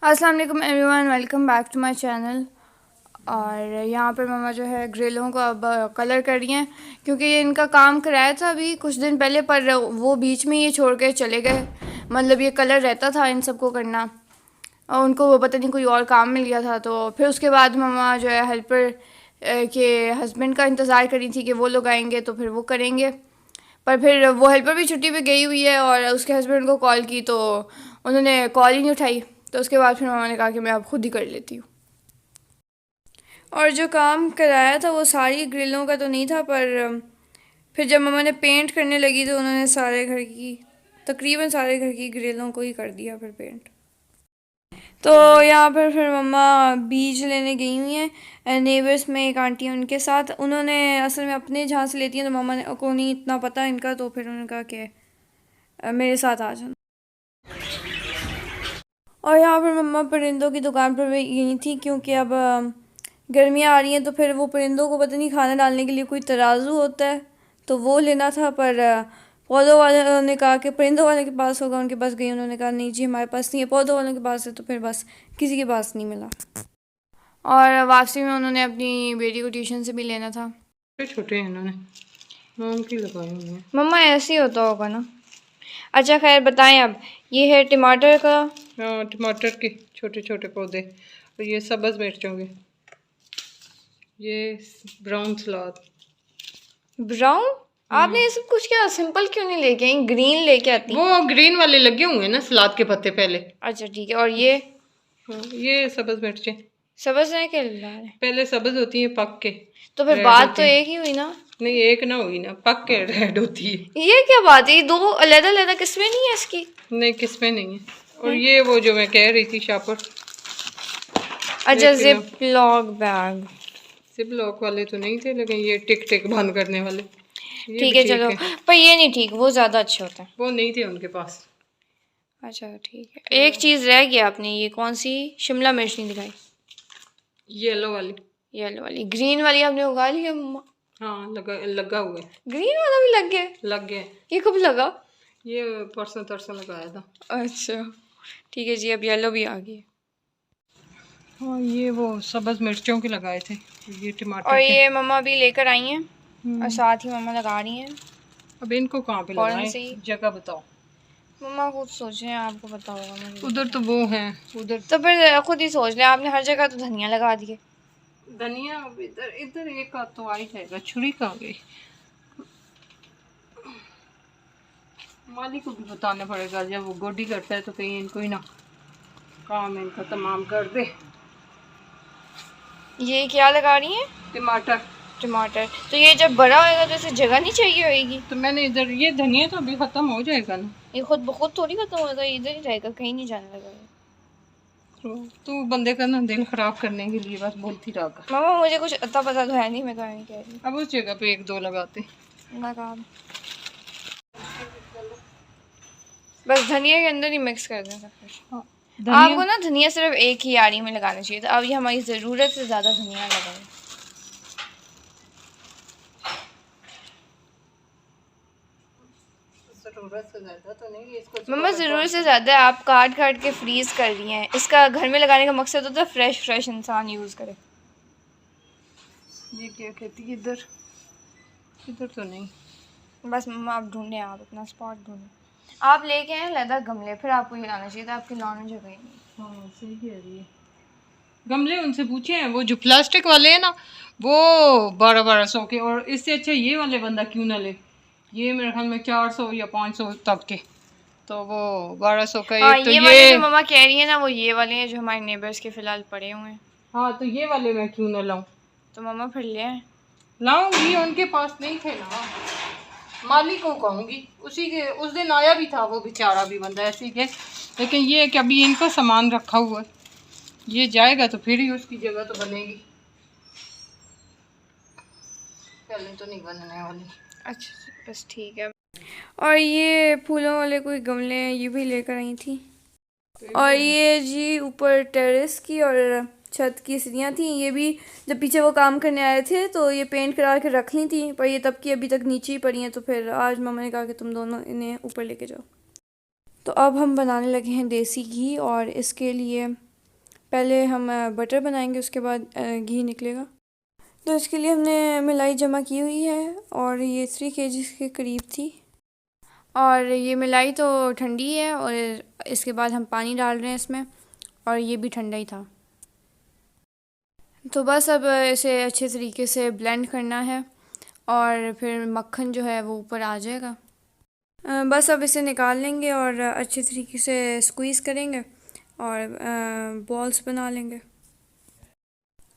अस्सलाम वालेकुम everyone, welcome back to my channel. और यहाँ पर मम्मा जो है ग्रिलों को अब कलर कर रही हैं, क्योंकि ये इनका काम कराया था अभी कुछ दिन पहले, पर वो बीच में ये छोड़ के चले गए। मतलब ये कलर रहता था इन सबको करना, और उनको वो पता नहीं कोई और काम मिल गया था। तो फिर उसके बाद मम्मा जो है हेल्पर के हस्बैंड का इंतज़ार करी थी कि वो लोग आएंगे तो फिर वो करेंगे। पर फिर वो हेल्पर भी छुट्टी पे गई हुई है, और उसके हस्बैंड को कॉल की तो उन्होंने कॉल ही नहीं उठाई। तो उसके बाद फिर मम्मा ने कहा कि मैं अब खुद ही कर लेती हूँ। और जो काम कराया था वो सारी ग्रिलों का तो नहीं था, पर फिर जब मम्मा ने पेंट करने लगी तो उन्होंने सारे घर की, तकरीबन सारे घर की ग्रिलों को ही कर दिया फिर पेंट। तो यहाँ पर फिर मम्मा बीज लेने गई हुई हैं नेबर्स में, एक आंटी हैं उनके साथ। उन्होंने असल में अपने जहाँ से लेती हैं, तो मम्मा ने को नहीं इतना पता इनका, तो फिर उन्होंने कहा कि मेरे साथ आ जाना। और यहाँ पर मम्मा परिंदों की दुकान पर भी गई थी, क्योंकि अब गर्मियाँ आ रही हैं, तो फिर वो परिंदों को पता नहीं खाना डालने के लिए कोई तराजू होता है तो वो लेना था। पर पौधों वाले ने कहा कि परिंदों वाले के पास होगा, उनके पास गई, उन्होंने कहा नहीं जी हमारे पास नहीं है, पौधों वालों के पास है। तो फिर बस किसी के पास नहीं मिला। और वापसी में उन्होंने अपनी बेटी को ट्यूशन से भी लेना था। छोटे छोटे हैं इन्होंने मोम की लगाई हुई है। मम्मा ऐसे ही होता होगा ना। अच्छा खैर बताएं, अब ये है टमाटर का। हाँ, टमाटर के छोटे छोटे पौधे, और ये सब्ज़ मिर्चों के, ये ब्राउन सलाद। ब्राउन? आपने ये सब कुछ क्या सिंपल क्यों नहीं लेके आई, ग्रीन लेके आती। वो ग्रीन वाले लगे हुए हैं ना सलाद के पत्ते पहले। अच्छा ठीक है। और ये हाँ, ये सब्ज़ मिर्चें सब्ज है कि लाल है? पहले सब्ज़ होती हैं, पक के तो फिर रेड बात तो होती हैं। एक ही हुई ना। नहीं, एक ना हुई ना, पक के रेड होती है। ये क्या बात है, ये दो अलग अलग किस्में नहीं है इसकी। नहीं, किसमें नहीं है। और ये वो जो मैं कह रही थी शापर, अच्छा, लेकिन zip lock bag. Zip lock वाले तो नहीं थे, लेकिन ये टिक टिक बंद करने वाले ये ठीक भी है ठीक चलो, है। पर ये नहीं ठीक, वो ज़्यादा अच्छे होते हैं। वो नहीं थे उनके पास। अच्छा ठीक है, एक चीज़ रह गई, आपने ये कौन सी शिमला मिर्च नहीं दिखाई। येलो वाली। येलो वाली, ग्रीन वाली आपने उगा ली है मम्मा। हाँ, लगा लगा हुआ है। ग्रीन वाला भी लग गया? लग गया। ये कब लगा? ये परसों तरसों लगाया था। अच्छा ठीक है जी, अब येलो भी आ गई। हाँ, ये वो सब्ज़ मिर्चों के लगाए थे, ये टमाटर और के। ये मम्मा भी लेकर आई हैं, और साथ ही मम्मा लगा रही हैं अब इनको कहाँ पे फ़ौरन लगाएं, से ही। जगह बताओ। मम्मा खुद सोचें, आपको पता होगा मुझे उधर पता तो वो है, उधर है। तो फिर खुद ही सोच लें, आपने हर जगह तो धनिया लगा दिए। धनिया। अब इधर इधर एक आध तो आ ही जाएगा। छुरी कहाँ गई? माली को भी बताना पड़ेगा, जब वो गोडी करता है तो कहीं इनको ही ना काम इनका तमाम कर दे। ये क्या लगा रही हैं? टमाटर। टमाटर। तो ये जब बड़ा होएगा तो इसे जगह नहीं चाहिए होएगी। तो मैंने इधर, ये धनिया तो अभी ख़त्म हो जाएगा ना। ये खुद ब खुद थोड़ी खत्म होगा, इधर ही रहेगा, कहीं नहीं जाने लगा ये। तो बंदे का ना दिल ख़राब करने के लिए बस बोलती रहा कर। मामा मुझे कुछ अता पता तो है नहीं, मैं तो नहीं कह रही। अब उस जगह पे एक दो लगाते। लगा, बस धनिया के अंदर ही मिक्स कर दें सब कुछ। हाँ, आपको धनिया। ना धनिया सिर्फ एक ही आरी में लगाना चाहिए था, अब ये हमारी ज़रूरत से ज़्यादा धनिया लगाए। ज़रूरत से ज़्यादा तो नहीं, इसको मम्मा ज़रूरत से ज़्यादा है, आप काट काट के फ्रीज़ कर रही हैं। इसका घर में लगाने का मकसद होता है फ्रेश फ्रेश इंसान यूज़ करे। ये क्या कहती है इधर? इधर तो नहीं। बस मम्मा आप ढूंढें, आप अपना स्पॉट ढूंढें। आप लेके आए लेदर गमले, फिर आपको ये लाना चाहिए था, आपके लॉन में जगह ही नहीं। हाँ, सही कह रही है। गमले उनसे पूछे हैं, वो जो प्लास्टिक वाले हैं ना, वो 1200 के, और इससे अच्छा ये वाले बंदा क्यों ना ले। ये मेरे ख्याल में 400 या 500 तक के, तो वो 1200 का हाँ, एक। तो ये वाले ये जो मम्मा कह रही है ना, वो ये वाले हैं जो हमारे नेबर्स के फ़िलहाल पड़े हुए हैं। हाँ, तो ये वाले मैं क्यों ना लाऊं। तो मम्मा फिर ले आए। लाऊंगी, उनके पास नहीं थे ना। माली को कहूँगी, उसी के उस दिन आया भी था वो बेचारा भी बंदा ऐसे के। लेकिन ये है कि अभी इनका सामान रखा हुआ है, ये जाएगा तो फिर ही उसकी जगह तो बनेगी, पहले तो नहीं बनने वाली। अच्छा बस ठीक है। और ये फूलों वाले कोई गमले हैं, ये भी लेकर आई थी। और ये जी ऊपर टेरेस की और छत की सीढ़ियाँ थी, ये भी जब पीछे वो काम करने आए थे तो ये पेंट करा के रख ली थी, पर ये तब की अभी तक नीचे ही पड़ी हैं। तो फिर आज मम्मा ने कहा कि तुम दोनों इन्हें ऊपर लेके जाओ। तो अब हम बनाने लगे हैं देसी घी, और इसके लिए पहले हम बटर बनाएंगे, उसके बाद घी निकलेगा। तो इसके लिए हमने मलाई जमा की हुई है और ये 3 kg के करीब थी। और ये मलाई तो ठंडी है और इसके बाद हम पानी डाल रहे हैं इसमें, और ये भी ठंडा ही था। तो बस अब इसे अच्छे तरीके से ब्लेंड करना है और फिर मक्खन जो है वो ऊपर आ जाएगा। बस अब इसे निकाल लेंगे और अच्छे तरीके से स्क्वीज़ करेंगे और बॉल्स बना लेंगे।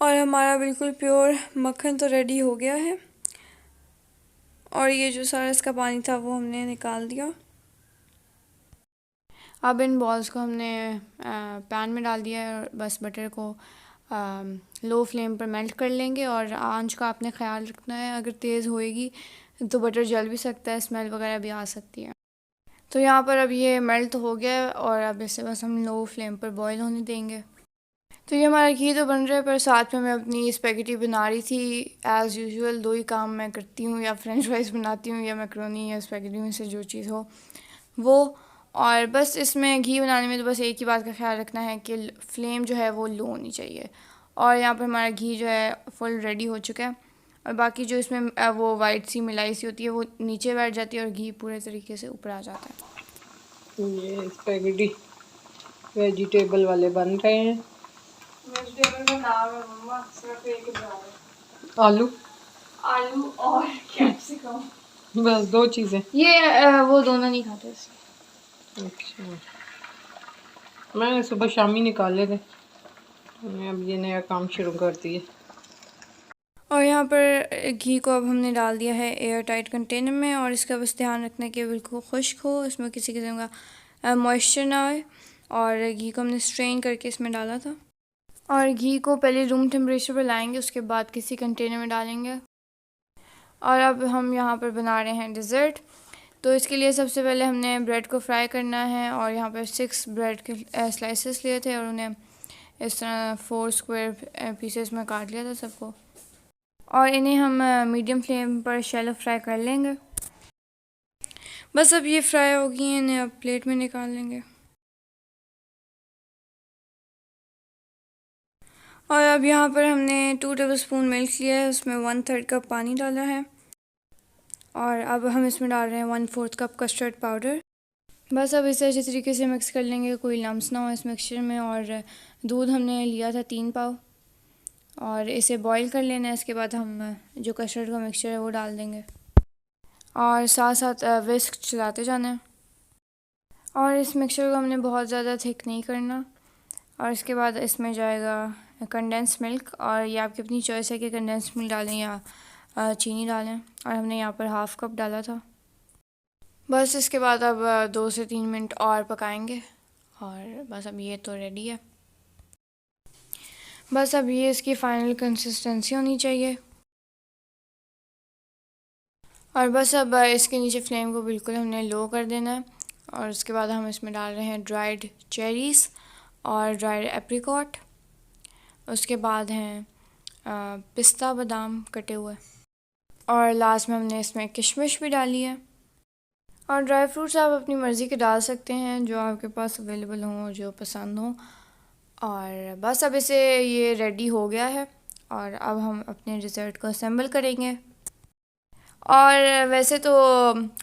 और हमारा बिल्कुल प्योर मक्खन तो रेडी हो गया है। और ये जो सारा इसका पानी था वो हमने निकाल दिया। अब इन बॉल्स को हमने पैन में डाल दिया है और बस बटर को लो फ्लेम पर मेल्ट कर लेंगे। और आंच का आपने ख्याल रखना है, अगर तेज़ होएगी तो बटर जल भी सकता है, स्मेल वगैरह भी आ सकती है। तो यहाँ पर अब ये मेल्ट हो गया है और अब इसे बस हम लो फ्लेम पर बॉईल होने देंगे। तो ये हमारा घी तो बन रहा है, पर साथ में मैं अपनी स्पेगेटी बना रही थी। एज़ यूजुअल 2 ही काम मैं करती हूँ, या फ्रेंच फ्राइज़ बनाती हूँ या मैक्रोनी या स्पेगेटी में से जो चीज़ हो वो। और बस इसमें घी बनाने में तो बस एक ही बात का ख्याल रखना है कि फ्लेम जो है वो लो होनी चाहिए। और यहाँ पर हमारा घी जो है फुल रेडी हो चुका है। और बाकी जो इसमें वो वाइट सी मलाई सी होती है वो नीचे बैठ जाती है और घी पूरे तरीके से ऊपर आ जाता है। ये स्पेगेटी वेजिटेबल वाले बन रहे हैं। वेजिटेबल का नाम है मम्मा, सिर्फ एक ही बना रहे। आलू आलू और कैप्सिकम, बस 2 चीज़ें। ये वो दोनों नहीं खाते इसलिए। अच्छा, मैंने सुबह शामी निकाले थे, मैंने अब ये नया काम शुरू कर दिया। और यहाँ पर घी को अब हमने डाल दिया है एयर टाइट कंटेनर में। और इसका बस ध्यान रखना है कि बिल्कुल खुश्क हो, इसमें किसी किस्म का मॉइस्चर ना आए। और घी को हमने स्ट्रेन करके इसमें डाला था। और घी को पहले रूम टेम्परेचर पर लाएंगे, उसके बाद किसी कंटेनर में डालेंगे। और अब हम यहाँ पर बना रहे हैं डिज़र्ट। तो इसके लिए सबसे पहले हमने ब्रेड को फ्राई करना है। और यहाँ पर 6 ब्रेड के स्लाइसेस लिए थे और उन्हें इस तरह 4 स्क्वायर पीसेस में काट लिया था सबको। और इन्हें हम मीडियम फ्लेम पर शैलो फ्राई कर लेंगे। बस अब ये फ्राई हो गई हैं, इन्हें अब प्लेट में निकाल लेंगे। और अब यहाँ पर हमने 2 टेबलस्पून मिल्क लिया है, उसमें 1/3 कप पानी डाला है। और अब हम इसमें डाल रहे हैं 1/4 कप कस्टर्ड पाउडर। बस अब इसे अच्छी तरीके से मिक्स कर लेंगे, कोई लम्स ना हो इस मिक्सचर में। और दूध हमने लिया था 3 पाव और इसे बॉईल कर लेना है। इसके बाद हम जो कस्टर्ड का मिक्सचर है वो डाल देंगे और साथ साथ विस्क चलाते जाना है। और इस मिक्सचर को हमने बहुत ज़्यादा थिक नहीं करना। और इसके बाद इसमें जाएगा कंडेंस मिल्क, और ये आपकी अपनी चॉइस है कि कंडेंस मिल्क डालें या चीनी डालें। और हमने यहाँ पर 1/2 कप डाला था। बस इसके बाद अब 2 से 3 मिनट और पकाएंगे और बस अब ये तो रेडी है। बस अब ये इसकी फ़ाइनल कंसिस्टेंसी होनी चाहिए। और बस अब इसके नीचे फ्लेम को बिल्कुल हमने लो कर देना है। और उसके बाद हम इसमें डाल रहे हैं ड्राइड चेरीज़ और ड्राइड एप्रिकॉट। उसके बाद हैं पिस्ता बादाम कटे हुए। और लास्ट में हमने इसमें किशमिश भी डाली है। और ड्राई फ्रूट्स आप अपनी मर्ज़ी के डाल सकते हैं, जो आपके पास अवेलेबल हों, जो पसंद हों। और बस अब इसे ये रेडी हो गया है और अब हम अपने डिज़र्ट को असेंबल करेंगे। और वैसे तो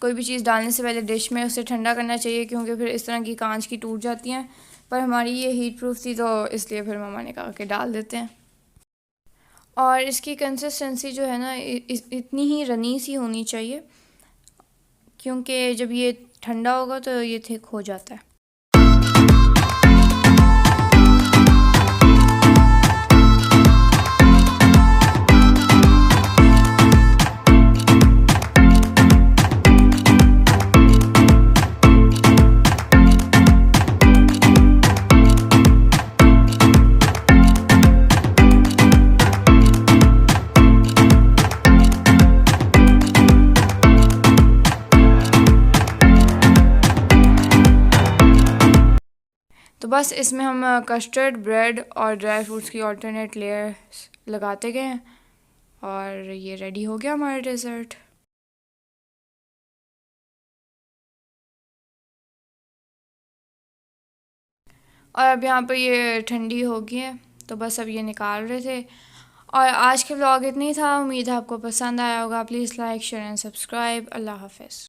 कोई भी चीज़ डालने से पहले डिश में उसे ठंडा करना चाहिए, क्योंकि फिर इस तरह की कांच की टूट जाती हैं। पर हमारी ये हीट प्रूफ थी तो इसलिए फिर मम्मा ने कहा कि डाल देते हैं। और इसकी कंसिस्टेंसी जो है ना इतनी ही रनी सी होनी चाहिए, क्योंकि जब ये ठंडा होगा तो ये थिक हो जाता है। तो बस इसमें हम कस्टर्ड, ब्रेड और ड्राई फ्रूट्स की ऑल्टरनेट लेयर्स लगाते गए हैं और ये रेडी हो गया हमारा डेज़र्ट। और अब यहाँ पर ये ठंडी हो गई है, तो बस अब ये निकाल रहे थे। और आज के व्लॉग इतना ही था। उम्मीद है आपको पसंद आया होगा। Please like share and subscribe. अल्लाह हाफ़िज़।